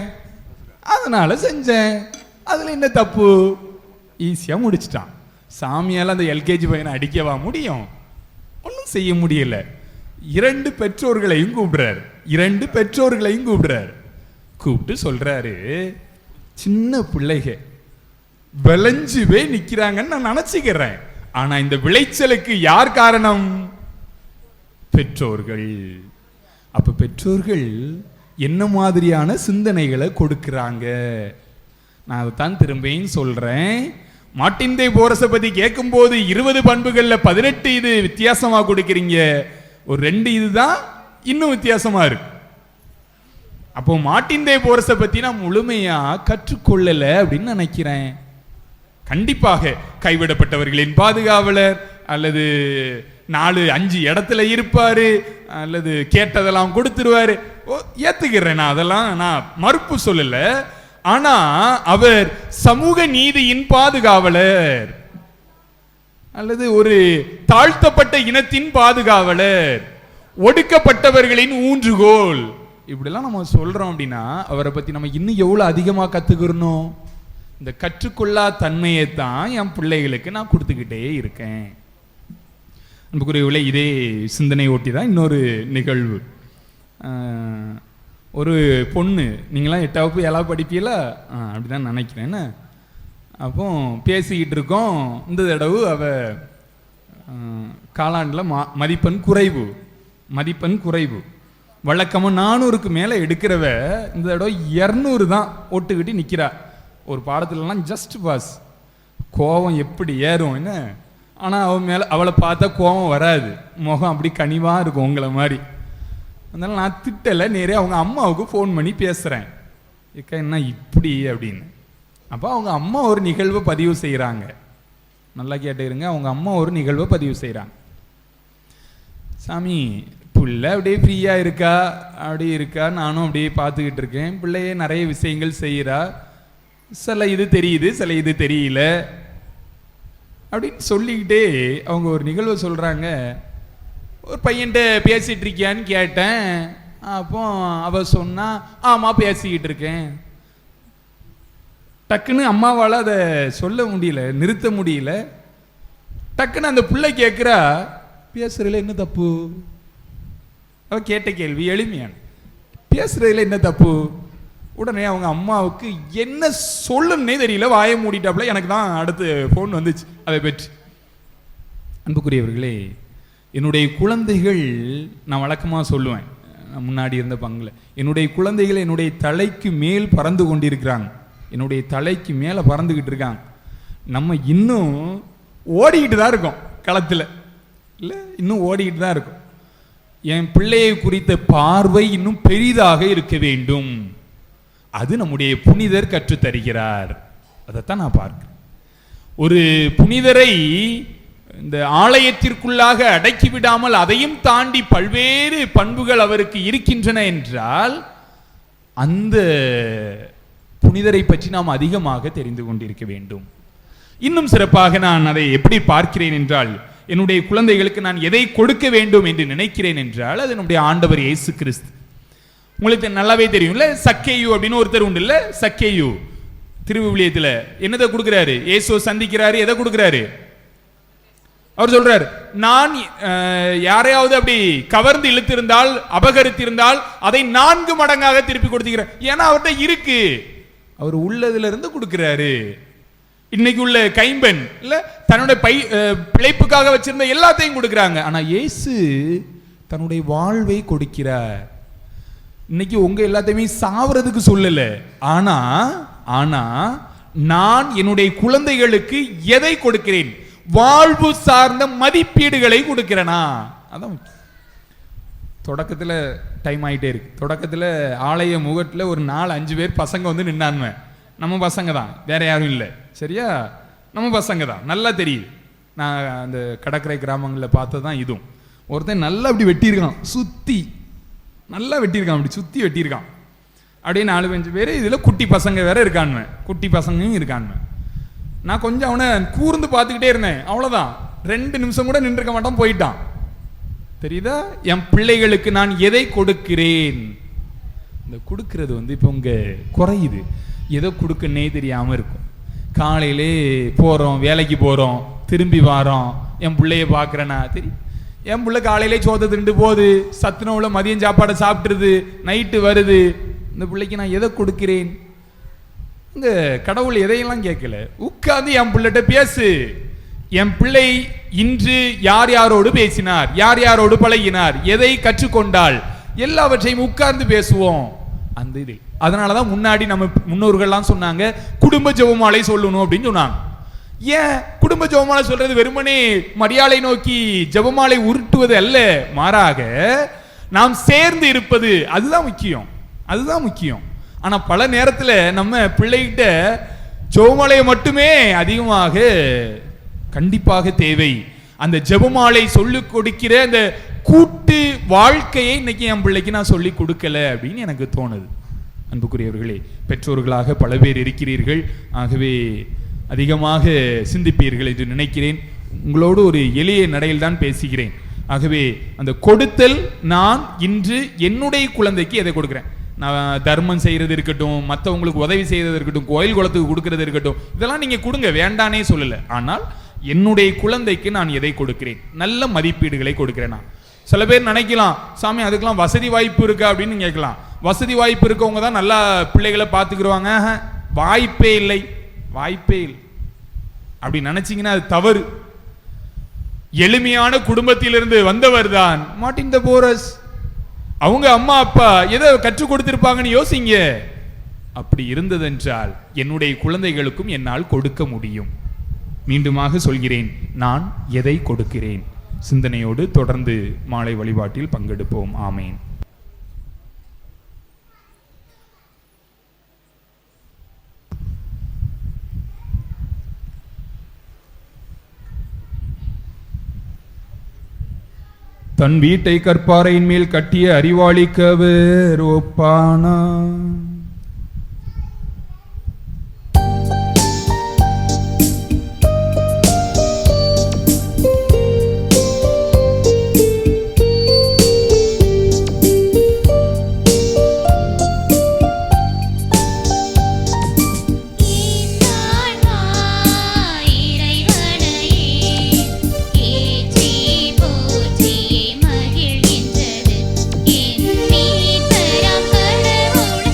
அதனால செஞ்சேன், அதில் என்ன தப்பு? ஈஸியாக முடிச்சிட்டான். சாமியால் அந்த எல்கேஜி பையனை அடிக்கவா முடியும்? ஒன்றும் செய்ய முடியல. 2 பெற்றோர்களையும் கூப்பிடுறாரு. கூப்பிட்டு சொல்றாரு, சின்ன பிள்ளைக விளைஞ்சுவே நிக்கிறாங்கன்னு நான் நினைச்சுக்கிறேன். ஆனா இந்த விளைச்சலுக்கு யார் காரணம்? பெற்றோர்கள். அப்ப பெற்றோர்கள் என்ன மாதிரியான சிந்தனைகளை கொடுக்கிறாங்க? நான் அதைத்தான் திரும்பியும் சொல்றேன். மார்ட்டின் தே போரஸை பத்தி கேட்கும் போது 20 பண்புகள்ல 18 இது வித்தியாசமா கொடுக்கிறீங்க, ஒரு 2 இதுதான் இன்னும் வித்தியாசமா இருக்கு. அப்போ மார்ட்டின் தே போரஸை பத்தி நான் முழுமையா கற்றுக்கொள்ளல அப்படின்னு நினைக்கிறேன். கண்டிப்பாக கைவிடப்பட்டவர்களின் பாதுகாவலர், அல்லது 4-5 இடத்துல இருப்பாரு, அல்லது கேட்டதெல்லாம் கொடுத்துருவாரு, ஏத்துக்கிறேன். நான் அதெல்லாம் நான் மறுப்பு சொல்லல. ஆனா அவர் சமூக நீதியின் பாதுகாவலர், அல்லது ஒரு தாழ்த்தப்பட்ட இனத்தின் பாதுகாவலர், ஒடுக்கப்பட்டவர்களின் ஊன்றுகோல், இப்படிலாம் நம்ம சொல்றோம். அப்படின்னா அவரை பத்தி நம்ம இன்னும் எவ்வளவு அதிகமா கத்துக்கிறோம்? இந்த கற்றுக்கொள்ளா தன்மையை தான் என் பிள்ளைகளுக்கு நான் கொடுத்துக்கிட்டே இருக்கேன். அன்புக்குரியவர்களே, இதே சிந்தனை ஓட்டி தான் இன்னொரு நிகழ்வு. ஒரு பொண்ணு, நீங்களாம் 8வது 7வது படிப்பீங்களா? அப்படிதான் நினைக்கிறேன். என்ன, அப்போ பேசிக்கிட்டு இருக்கோம். இந்த தடவை அவ காலாண்டில் மதிப்பெண் குறைவு. வழக்கமாக 400க்கு மேலே எடுக்கிறவ இந்த தடவை 200 தான் ஓட்டுக்கிட்டு நிற்கிறா. ஒரு பாடத்துலலாம் ஜஸ்ட் பாஸ். கோபம் எப்படி ஏறும் என்ன? ஆனால் அவளை பார்த்தா கோபம் வராது, முகம் அப்படி கனிவாக இருக்கும் உங்களை மாதிரி. அதனால நான் திட்டலை, நேரே அவங்க அம்மாவுக்கு ஃபோன் பண்ணி பேசுகிறேன், ஏக்கா என்ன இப்படி அப்படின்னு. அப்போ அவங்க அம்மா ஒரு நிகழ்வை பதிவு செய்கிறாங்க. நல்லா கேட்டுருங்க, அவங்க அம்மா ஒரு நிகழ்வை பதிவு செய்கிறாங்க. சாமி பிள்ளை அப்படியே ஃப்ரீயாக இருக்கா, நானும் அப்படியே பார்த்துக்கிட்டு இருக்கேன். பிள்ளையே நிறைய விஷயங்கள் செய்கிறா, சில இது தெரியுது, சில இது தெரியல அப்படின்னு சொல்லிக்கிட்டே அவங்க ஒரு நிகழ்வை சொல்கிறாங்க. ஒரு பையன்கிட்ட பேசிகிட்டு இருக்கியான்னு கேட்டேன். அப்போ அவ சொன்னா, ஆமாம் பேசிக்கிட்டு இருக்கேன். டக்குன்னு அம்மாவால் அதை சொல்ல முடியல, நிறுத்த முடியல. டக்குன்னு அந்த பிள்ளை கேட்குறா, பேசுறதுல என்ன தப்பு? அவ கேட்ட கேள்வி எளிமையான, பேசுறதுல என்ன தப்பு? உடனே அவங்க அம்மாவுக்கு என்ன சொல்லணுன்னே தெரியல, வாயை மூடிட்டாப்புல. எனக்கு தான் அடுத்து ஃபோன் வந்துச்சு அதை பற்றி. அன்புக்குரியவர்களே, என்னுடைய குழந்தைகள், நான் வழக்கமாக சொல்லுவேன் முன்னாடி இருந்த பங்கில், என்னுடைய குழந்தைகள் என்னுடைய தலைக்கு மேல் பறந்து கொண்டிருக்கிறாங்க, என்னுடைய தலைக்கு மேலே பறந்துக்கிட்டு இருக்காங்க. நம்ம இன்னும் ஓடிக்கிட்டு தான் இருக்கோம் களத்தில், இல்லை இன்னும் ஓடிக்கிட்டு தான் இருக்கும். என் பிள்ளையை குறித்த பார்வை இன்னும் பெரிதாக இருக்க வேண்டும். அது நம்முடைய புனிதர் கற்றுத்தருகிறார். அதைத்தான் நான் பார்க்கிறேன். ஒரு புனிதரை இந்த ஆலயத்திற்குள்ளாக அடக்கி விடாமல் அதையும் தாண்டி பல்வேறு பண்புகள் அவருக்கு இருக்கின்றன என்றால், அந்த புனிதரை பற்றி நாம் அதிகமாக தெரிந்து கொண்டிருக்க வேண்டும். இன்னும் சிறப்பாக நான் அதை எப்படி பார்க்கிறேன் என்றால், என்னுடைய குழந்தைகளுக்கு நான் எதை கொடுக்க வேண்டும் என்று நினைக்கிறேன் என்றால், அது நம்முடைய ஆண்டவர் இயேசு கிறிஸ்து. உங்களுக்கு நல்லாவே தெரியும்ல, சக்கேயு அப்படின்னு ஒருத்தர் உண்டு இல்ல, சக்கேயு திருவிவிலியத்துல என்னதை கொடுக்கிறாரு? இயேசுவை சந்திக்கிறாரு, எதை கொடுக்கிறாரு? அவர் சொல்றாரு, நான் யாரையாவது அப்படி கவர்ந்து இழுத்திருந்தால், அபகரித்திருந்தால் அதை 4 மடங்காக திருப்பி கொடுத்துக்கிறேன். ஏன்னா அவர்கிட்ட இருக்கு, அவர் உள்ளதுல இருந்து கொடுக்கிறாரு. இன்னைக்கு உள்ள கைம்பெண் இல்ல தன்னுடைய பிழைப்புக்காக வச்சிருந்த எல்லாத்தையும் கொடுக்கிறாங்க. ஆனா இயேசு தன்னுடைய வாழ்வை கொடுக்கிறார். இன்னைக்கு உங்க எல்லாத்தையுமே சாவறதுக்கு சொல்லல. ஆனா ஆனா நான் என்னுடைய குழந்தைகளுக்கு எதை கொடுக்கிறேன்? வாழ்வு சார்ந்த மதிப்பீடுகளை கொடுக்கிறேனா? அதான் தொடக்கத்தில் டைம் ஆகிட்டே இருக்கு. தொடக்கத்தில் ஆலய முகத்தில் ஒரு 4-5 பேர் பசங்க வந்து நின்னான்மை. நம்ம பசங்க தான், வேற யாரும் இல்லை. சரியா? நம்ம பசங்க தான், நல்லா தெரியுது. நான் அந்த கடற்கரை கிராமங்களில் பார்த்தது தான் இதுவும். ஒருத்தன் நல்லா அப்படி வெட்டியிருக்கான், சுற்றி நல்லா வெட்டியிருக்கான், அப்படி சுற்றி வெட்டியிருக்கான். அப்படியே 4-5 பேர், இதில் குட்டி பசங்க வேற இருக்கான்மை, குட்டி பசங்களும் இருக்கான்மை. நான் கொஞ்சம் அவனை கூர்ந்து பார்த்துக்கிட்டே இருந்தேன். அவ்வளோதான், 2 நிமிஷம் கூட நின்றுக்க மாட்டான், போயிட்டான். தெரியுதா? என் பிள்ளைகளுக்கு நான் எதை கொடுக்கிறேன்? இந்த கொடுக்கிறது வந்து இப்போ உங்க குறையுது. எதை கொடுக்கன்னே தெரியாமல் இருக்கும். காலையிலே போகிறோம், வேலைக்கு போகிறோம், திரும்பி வாரோம், என் பிள்ளைய பார்க்குறேன்னா தெரியும். என் பிள்ளை காலையிலே சோத்தை திண்டு போகுது, சத்துணவுல மதியம் சாப்பாடை சாப்பிட்டுருது, நைட்டு வருது. இந்த பிள்ளைக்கு நான் எதை கொடுக்கிறேன்? இந்த கடவுள் எதையெல்லாம் கேட்கல, உட்கார்ந்து என் பிள்ளைகிட்ட பேசு. என் பிள்ளை இன்று யார் யாரோடு பேசினார், யார் யாரோடு பழகினார், எதை கற்றுக்கொண்டால், எல்லாவற்றையும் உட்கார்ந்து பேசுவோம். அந்த இது அதனாலதான் முன்னாடி நம்ம முன்னோர்கள்லாம் சொன்னாங்க, குடும்ப ஜெபமாலை சொல்லணும் அப்படின்னு சொன்னாங்க. ஏன் குடும்ப ஜெபமாலை சொல்றது? வெறுமனே மரியாதை நோக்கி ஜெபமாலை உருட்டுவது அல்ல, மாறாக நாம் சேர்ந்து இருப்பது, அதுதான் முக்கியம், அதுதான் முக்கியம். ஆனா பல நேரத்தில் நம்ம பிள்ளைகிட்ட ஜெபமாலையை மட்டுமே அதிகமாக கண்டிப்பாக தேவை. அந்த ஜெபமாலை சொல்லிக் கொடுக்கிற அந்த கூட்டு வாழ்க்கையை இன்னைக்கு என் பிள்ளைக்கு நான் சொல்லி கொடுக்கல அப்படின்னு எனக்கு தோணுது. அன்புக்குரியவர்களே, பெற்றோர்களாக பல பேர் இருக்கிறீர்கள், ஆகவே அதிகமாக சிந்திப்பீர்கள் என்று நினைக்கிறேன். உங்களோடு ஒரு எளிய நடையில் தான் பேசுகிறேன். ஆகவே அந்த கொடுத்தல், நான் இன்று என்னுடைய குழந்தைக்கு எதை கொடுக்கிறேன்? நான் தர்மம் செய்யறது இருக்கட்டும், மற்றவங்களுக்கு உதவி செய்யறது இருக்கட்டும், கோயில் குளத்துக்கு கொடுக்கறது இருக்கட்டும், இதெல்லாம் நீங்க கொடுங்க, வேண்டானே சொல்லல. ஆனால் என்னுடைய குழந்தைக்கு நான் எதை கொடுக்கிறேன்? நல்ல மதிப்பீடுகளை கொடுக்கிறேனா? சில பேர் நினைக்கலாம், சாமி அதுக்கெல்லாம் வசதி வாய்ப்பு இருக்கா அப்படின்னு கேட்கலாம். வசதி வாய்ப்பு இருக்கவங்க தான் நல்லா பிள்ளைகளை பார்த்துக்கிடுவாங்க. வாய்ப்பே இல்லை, வாய்ப்பே இல்லை அப்படி நினைச்சீங்கன்னா அது தவறு. எளிமையான குடும்பத்திலிருந்து வந்தவர் தான் மார்ட்டின் த போரஸ். அவங்க அம்மா அப்பா எதை கற்றுக் கொடுத்திருப்பாங்கன்னு யோசிங்க. அப்படி இருந்ததென்றால் என்னுடைய குழந்தைகளுக்கும் என்னால் கொடுக்க முடியும். மீண்டுமாக சொல்கிறேன், நான் எதை கொடுக்கிறேன்? சிந்தனையோடு தொடர்ந்து மாலை வழிபாட்டில் பங்கெடுப்போம். ஆமேன். தன் வீட்டை கற்பாறையின் மேல் கட்டிய அறிவாளிக்கவர் ஒப்பானா? மகிழ்கின்றது என் மீட்பராம் கடவுள்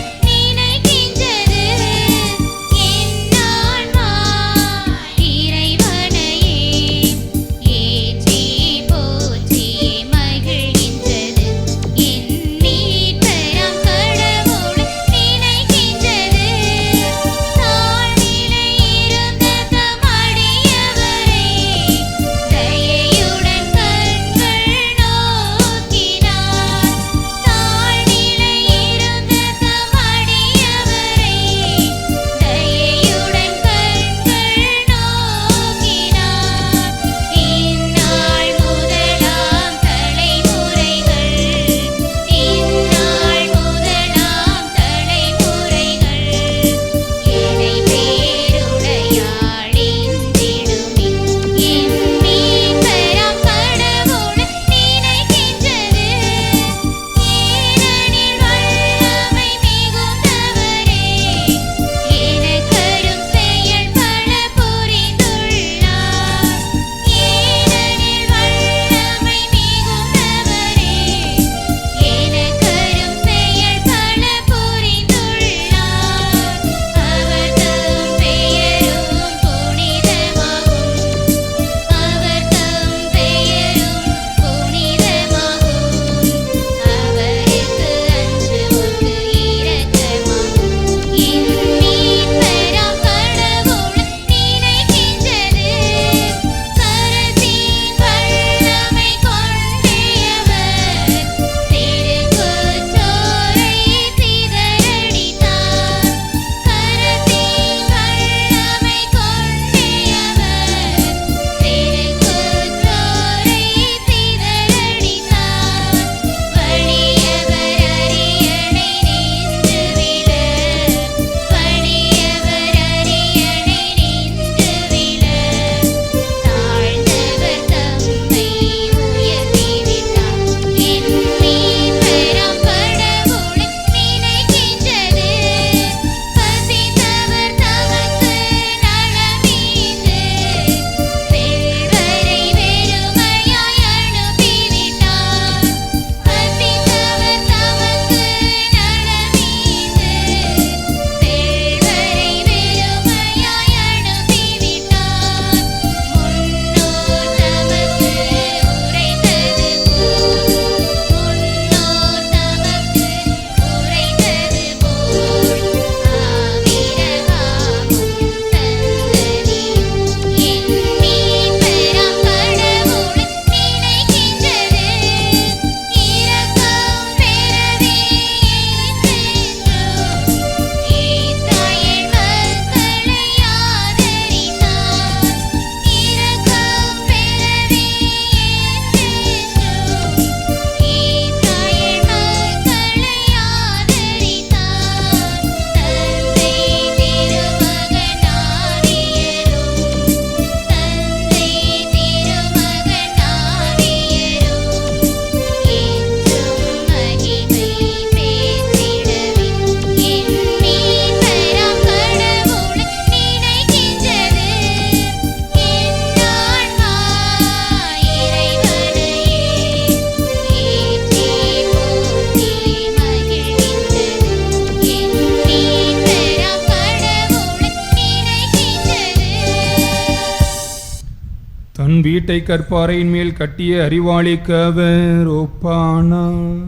தன் வீட்டை கற்பாறையின் மேல் கட்டிய அறிவாளிக்கு அவர் ஒப்பானார்.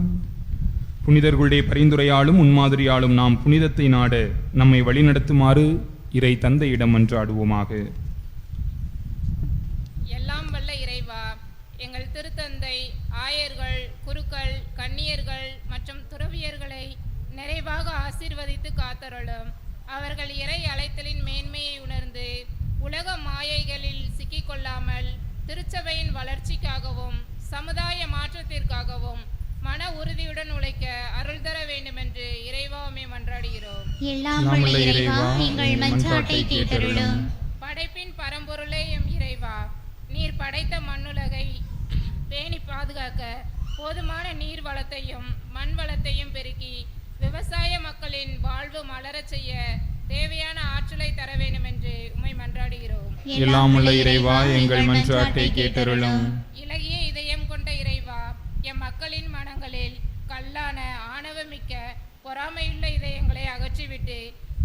புனிதர்களுடைய பரிந்துரையாலும் முன்மாதிரியாலும் நாம் புனிதத்தை நாட நம்மை வழிநடத்துமாறு இறை தந்தையிடம் மன்றாடுவோமாக. எல்லாம் வல்ல இறைவா, எங்கள் திருத்தந்தை, ஆயர்கள், குருக்கள், கன்னியர்கள் மற்றும் துறவியர்களை நிறைவாக ஆசீர்வதித்து காத்தருளும். அவர்கள் இறை அழைத்தலின் மேன்மையை உணர்ந்து உலக மாயைகளில் சிக்கிக்கொள்ளாமல் திருச்சபையின் வளர்ச்சிக்காகவும் சமுதாய மாற்றத்திற்காகவும் மன உறுதியுடன் உழைக்க அருள் தர வேண்டும் என்று இறைவா உம்மை மன்றாடுகிறோம். எல்லாம் வல்ல இறைவா, எங்கள் மன்றாட்டை கேட்டருளும். படைப்பின் பரம்பொருளே எம் இறைவா, நீர் படைத்த மண்ணுலகை பேணி பாதுகாக்க போதுமான நீர் வளத்தையும் மண் வளத்தையும் பெருக்கி விவசாய மக்களின் வாழ்வு மலரச் செய்ய தேவையான ஆற்றலை தர வேண்டும் என்று உம்மை மன்றாடுகிறோம். எல்லாம் வல்ல இறைவா, எங்கள் மன்றாட்டை கேட்டருளும். இலகிய இதயம் கொண்ட இறைவா, எம் மக்களின் மனங்களில் கல்லான ஆணவமிக்க பொறாமையுள்ள இதயங்களை அகற்றிவிட்டு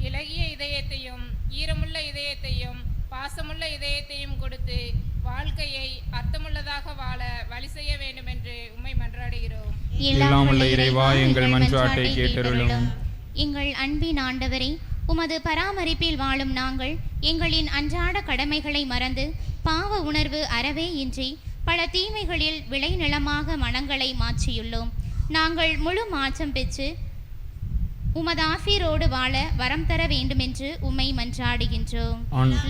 இலகிய இதயத்தையும் ஈரமுள்ள இதயத்தையும் பாசமுள்ள இதயத்தையும் கொடுத்து வாழ்க்கையை அர்த்தமுள்ளதாக வாழ வழி செய்ய வேண்டும் என்று உம்மை மன்றாடுகிறோம். எல்லாம் வல்ல இறைவா, எங்கள் மன்றாட்டை கேட்டருளும். எங்கள் அன்பின் ஆண்டவரே, உமது பராமரிப்பில் வாழும் நாங்கள் எங்களின் அன்றாட கடமைகளை மறந்து பாவ உணர்வு அறவே இன்றி பல தீமைகளில் விளைநிலமாக மனங்களை மாற்றியுள்ளோம். நாங்கள் முழு மாற்றம் பெற்று உமது ஆசீரோடு வாழ வரம் தர வேண்டுமென்று உம்மை மன்றாடுகின்றோம்.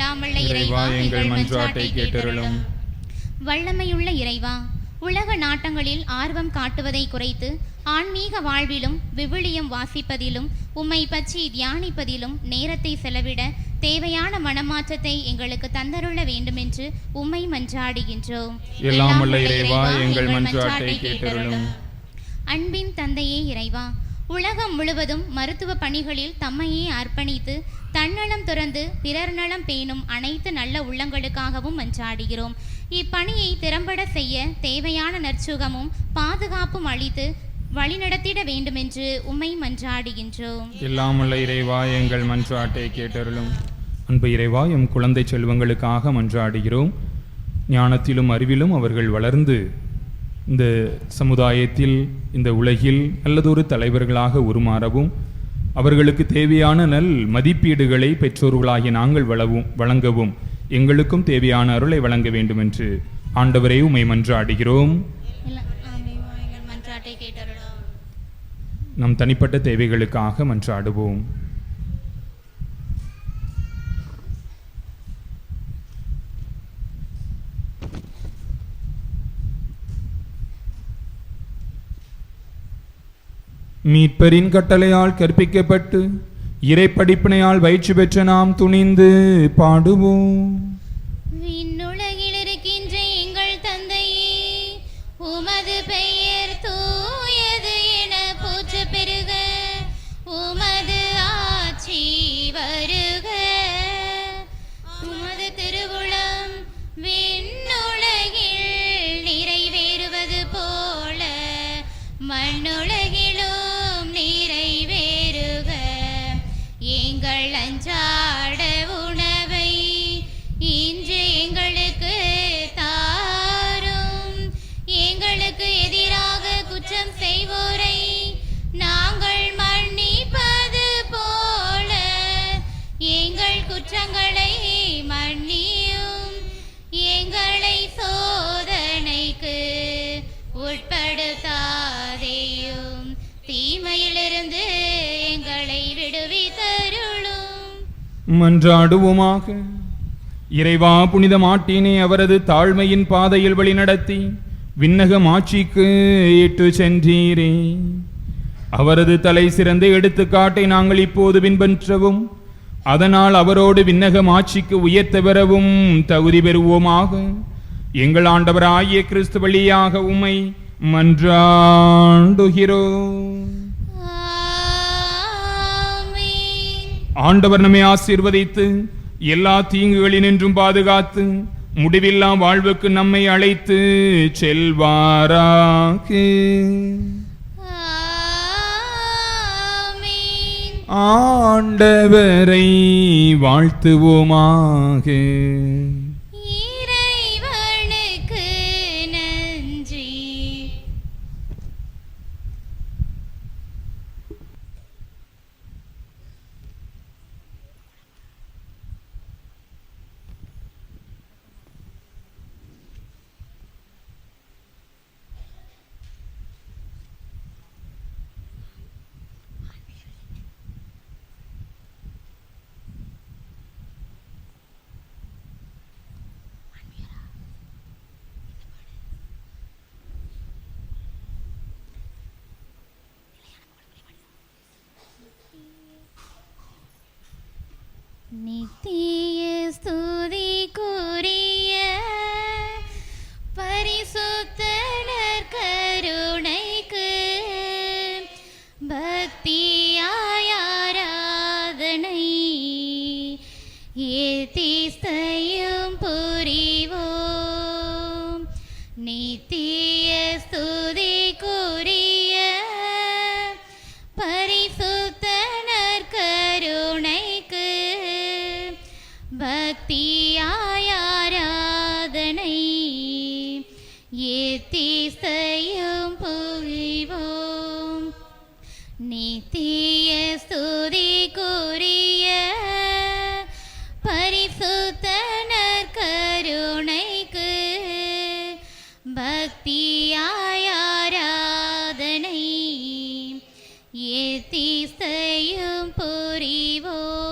லாமல்ல இறைவா, எங்கள் மன்றாட்டை கேட்டருளும். வல்லமையுள்ள இறைவா, உலக நாட்டங்களில் ஆர்வம் காட்டுவதை குறைத்து ஆன்மீக வாழ்விலும் விவிலியம் வாசிப்பதிலும் உம்மை பற்றி தியானிப்பதிலும் நேரத்தை செலவிட தேவையான மனமாற்றத்தை எங்களுக்கு தந்தருள வேண்டுமென்று உம்மை மன்றாடுகின்றோம். எல்லாம் வல்ல இறைவா, எங்கள் மன்றாட்டை கேட்டருளும். அன்பின் தந்தையே இறைவா, உலகம் முழுவதும் மருத்துவ பணிகளில் தம்மையே அர்ப்பணித்து தன்னலம் துறந்து பிறர் நலம் பேணும் அனைத்து நல்ல உள்ளங்களுக்காகவும் மன்றாடுகிறோம். இப்பணியை திறம்பட செய்ய தேவையான நற்சுகமும் பாதுகாப்பும் அளித்து வழிநடத்திட வேண்டுமென்று உம்மை மன்றாடுகின்றோம். எல்லாம் வல்ல இறைவா, எங்கள் மன்றாட்டை கேட்டருளும். அன்பு இறைவா, எம் குழந்தை செல்வங்களுக்காக மன்றாடுகிறோம். ஞானத்திலும் அறிவிலும் அவர்கள் வளர்ந்து இந்த சமுதாயத்தில் இந்த உலகில் நல்லதொரு தலைவர்களாக உருமாறவும் அவர்களுக்கு தேவையான நல் மதிப்பீடுகளை பெற்றோர்களாகிய நாங்கள் வழங்கவும் எங்களுக்கும் தேவையான அருளை வழங்க வேண்டும் என்று ஆண்டவரே உம்மை மன்றாடுகிறோம். நம் தனிப்பட்ட தேவைகளுக்காக மன்றாடுவோம். மீட்பரின் கட்டளையால் கற்பிக்கப்பட்டு இறை படிப்பினையால் பயிற்சி பெற்ற நாம் துணிந்து பாடுவோம். விண்ணுலகில் இருக்கின்ற எங்கள் தந்தையே, உமது பெயர் தூயது என போற்ற பெருக, உமது ஆட்சி வருக, உமது திருவுளம் விண்ணுலகில் நிறைவேறுவது போல மண்ணுலகிலும் நிறைவேறுக. எங்கள் அன்றாட உணவை இன்று எங்களுக்கு தாரும். எங்களுக்கு எதிராக குற்றம் செய்வோரை நாங்கள் மன்னிப்பது போல எங்கள் குற்றங்களை மன்னியும். எங்களை சோதனைக்கு உட்படுத்தாதேயும், தீமையிலிருந்து எங்களை விடுவித்தருளும். மன்றாடுவோமாக. இறைவா, புனித மாட்டினை அவரது தாழ்மையின் பாதையில் வழிநடத்தி விண்ணக ஆட்சிக்கு இட்டு சென்றீரே. அவரது தலை சிறந்த எடுத்துக்காட்டை நாங்கள் இப்போது பின்பற்றவும் அதனால் அவரோடு விண்ணக ஆட்சிக்கு உயர்த்த பெறவும் தகுதி பெறுவோமாக. எங்கள் ஆண்டவராகிய கிறிஸ்து வழியாக உம்மை மன்றாடுகிறோம். ஆண்டவர் நம்மை ஆசீர்வதித்து எல்லா தீங்குகளினின்றும் பாதுகாத்து முடிவில்லா வாழ்வுக்கு நம்மை அழைத்து செல்வாராக. ஆண்டவரை வாழ்த்துவோமாக. இறைவனின் நித்திய ஸ்துதிக்குரிய பரிசுத்தர் கருணைக்கு பக்தியாய் ஆராதனை ஏத்திஸ்தையும் புரிவோம். நித்திய ஸ்துதிக்குரிய பரிசுத்தர் கருணைக்கு பக்தியாய் ஆராதனை ஏத்திஸ்தையும் புரிவோம். நித்திய ஸ்துதிக்குரிய பரிசுத்தர் கருணைக்கு பக்தியாய் ஆராதனை ஏத்திஸ்தையும் புரிவோம்.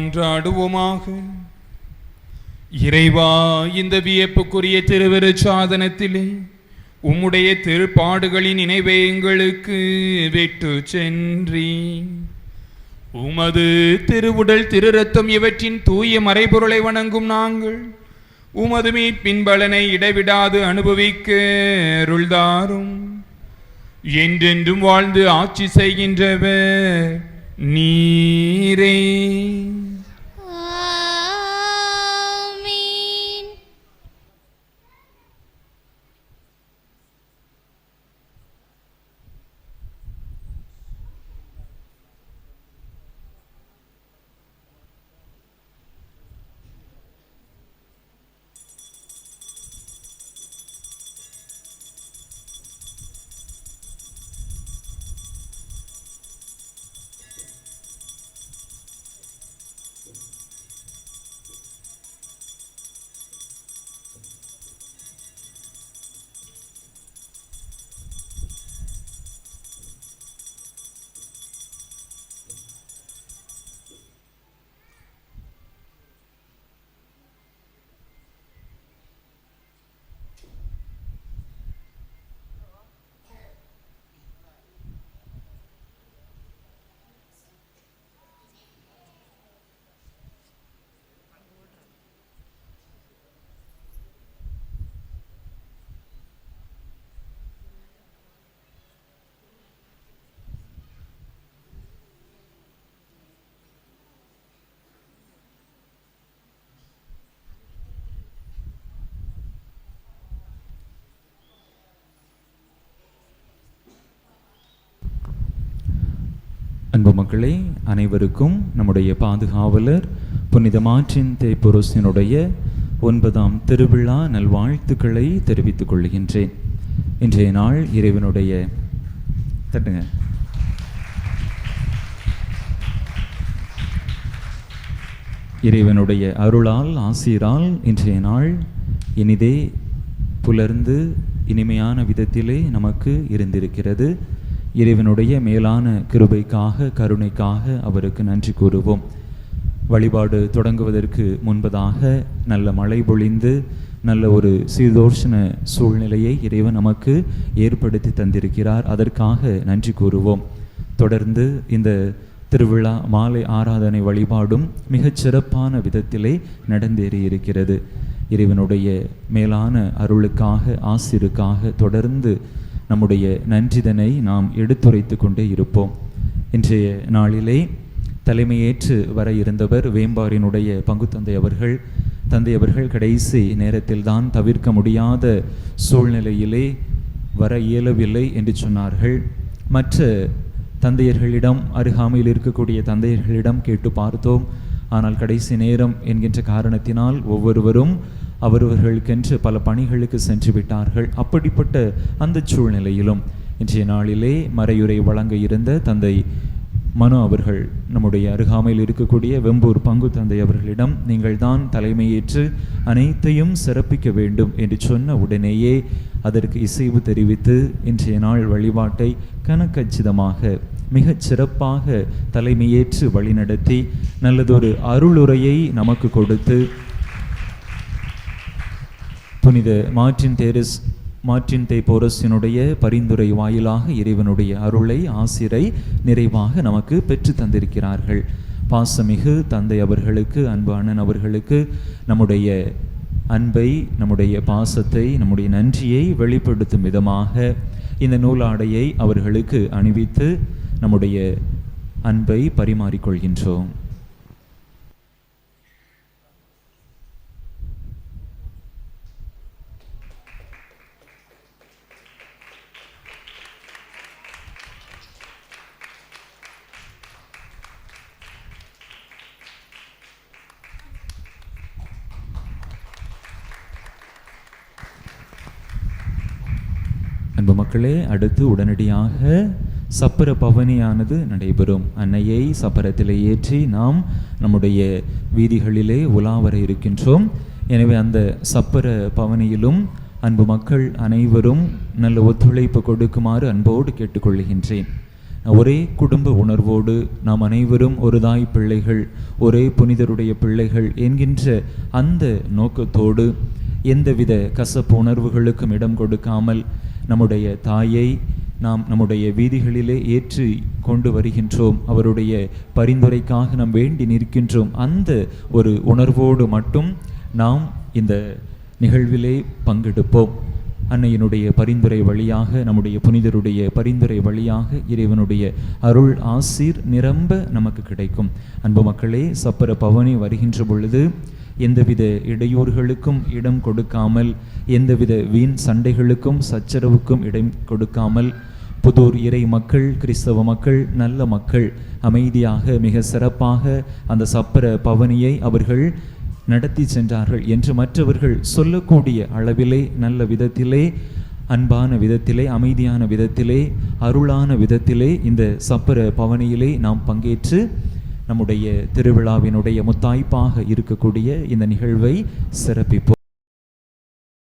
மன்றாடுவோமாக. இறைவா, இந்த வியப்புக்குரிய திருவிருச்சாதனத்திலே உம்முடைய திருப்பாடுகளின் நினைவை எங்களுக்கு விட்டு சென்றி உமது திருவுடல் திரு ரத்தம் இவற்றின் தூய மறைபொருளை வணங்கும் நாங்கள் உமது மீட்பின் பலனை இடைவிடாது அனுபவிக்க அருள்தாரும். என்றென்றும் வாழ்ந்து ஆட்சி செய்கின்றவர் நீரே. அன்பு மக்களே, அனைவருக்கும் நம்முடைய பாதுகாவலர் புனித மார்ட்டின் தேய்பொருசினுடைய 9ஆம் திருவிழா நல்வாழ்த்துக்களை தெரிவித்துக் கொள்கின்றேன். இன்றைய நாள் இறைவனுடைய தட்டுங்க இறைவனுடைய அருளால் ஆசீரால் இன்றைய நாள் இனிதே புலர்ந்து இனிமையான விதத்திலே நமக்கு இருந்திருக்கிறது. இறைவனுடைய மேலான கிருபைக்காக கருணைக்காக அவருக்கு நன்றி கூறுவோம். வழிபாடு தொடங்குவதற்கு முன்பதாக நல்ல மழை பொழிந்து நல்ல ஒரு சீதோஷ்ண சூழ்நிலையை இறைவன் நமக்கு ஏற்படுத்தி தந்திருக்கிறார். அதற்காக நன்றி கூறுவோம். தொடர்ந்து இந்த திருவிழா மாலை ஆராதனை வழிபாடும் மிகச் சிறப்பான விதத்திலே நடந்தேறி இருக்கிறது. இறைவனுடைய மேலான அருளுக்காக ஆசிருக்காக தொடர்ந்து நம்முடைய நன்றிதனை நாம் எடுத்துரைத்து கொண்டே இருப்போம். இன்றைய நாளிலே தலைமையேற்று வர இருந்தவர் வேம்பாரினுடைய பங்கு தந்தை அவர்கள் கடைசி நேரத்தில் தான் தவிர்க்க முடியாத சூழ்நிலையிலே வர இயலவில்லை என்று சொன்னார்கள். மற்ற தந்தையர்களிடம் அருகாமையில் இருக்கக்கூடிய தந்தையர்களிடம் கேட்டு பார்த்தோம். ஆனால் கடைசி நேரம் என்கின்ற காரணத்தினால் ஒவ்வொருவரும் அவரவர்களுக்கென்று பல பணிகளுக்கு சென்று விட்டார்கள். அப்படிப்பட்ட அந்த சூழ்நிலையிலும் இன்றைய நாளிலே மறையுரை வழங்க இருந்த தந்தை மனு அவர்கள் நம்முடைய அருகாமையில் இருக்கக்கூடிய வெம்பூர் பங்கு தந்தை அவர்களிடம் நீங்கள் தான் தலைமையேற்று அனைத்தையும் சிறப்பிக்க வேண்டும் என்று சொன்ன உடனேயே அதற்கு இசைவு தெரிவித்து இன்றைய நாள் வழிபாட்டை கனக்கச்சிதமாக மிகச் சிறப்பாக தலைமையேற்று வழிநடத்தி நல்லதொரு அருளுரையை நமக்கு கொடுத்து புனித மார்ட்டின் தேய்பொருசினுடைய பரிந்துரை வாயிலாக இறைவனுடைய அருளை ஆசிரை நிறைவாக நமக்கு பெற்று தந்திருக்கிறார்கள். பாசமிகு தந்தை அவர்களுக்கு, அன்பு அண்ணன் அவர்களுக்கு நம்முடைய அன்பை, நம்முடைய பாசத்தை, நம்முடைய நன்றியை வெளிப்படுத்தும் விதமாக இந்த நூலாடையை அவர்களுக்கு அணிவித்து நம்முடைய அன்பை பரிமாறிக்கொள்கின்றோம். அன்பு மக்களே, அடுத்து உடனடியாக சப்பர பவனியானது நடைபெறும். அன்னையை சப்பரத்திலே ஏற்றி நாம் நம்முடைய வீதிகளிலே உலா வர இருக்கின்றோம். எனவே அந்த சப்பர பவனியிலும் அன்பு மக்கள் அனைவரும் நல்ல ஒத்துழைப்பு கொடுக்குமாறு அன்போடு கேட்டுக்கொள்கின்றேன். ஒரே குடும்ப உணர்வோடு நாம் அனைவரும் ஒரு தாய் பிள்ளைகள், ஒரே புனிதருடைய பிள்ளைகள் என்கின்ற அந்த நோக்கத்தோடு எந்தவித கசப்பு உணர்வுகளுக்கும் இடம் கொடுக்காமல் நம்முடைய தாயை நாம் நம்முடைய வீதிகளிலே ஏற்றி கொண்டு வருகின்றோம். அவருடைய பரிந்துரைக்காக நாம் வேண்டி நிற்கின்றோம். அந்த ஒரு உணர்வோடு மட்டும் நாம் இந்த நிகழ்விலே பங்கெடுப்போம். அன்னையினுடைய பரிந்துரை வழியாக, நம்முடைய புனிதருடைய பரிந்துரை வழியாக இறைவனுடைய அருள் ஆசீர் நிரம்ப நமக்கு கிடைக்கும். அன்பு மக்களே, சப்பர பவனி வருகின்ற பொழுது எந்தவித இடையூறுகளுக்கும் இடம் கொடுக்காமல், எந்தவித வீண் சண்டைகளுக்கும் சச்சரவுக்கும் இடம் கொடுக்காமல், புதூர் இறை மக்கள், கிறிஸ்தவ மக்கள், நல்ல மக்கள் அமைதியாக மிக சிறப்பாக அந்த சப்பர பவனியை அவர்கள் நடத்தி சென்றார்கள் என்று மற்றவர்கள் சொல்லக்கூடிய அளவிலே, நல்ல விதத்திலே, அன்பான விதத்திலே, அமைதியான விதத்திலே, அருளான விதத்திலே இந்த சப்பர பவனியிலே நாம் பங்கேற்று நம்முடைய திருவிழாவினுடைய முத்தாய்ப்பாக இருக்கக்கூடிய இந்த நிகழ்வை சிறப்பிப்போம்.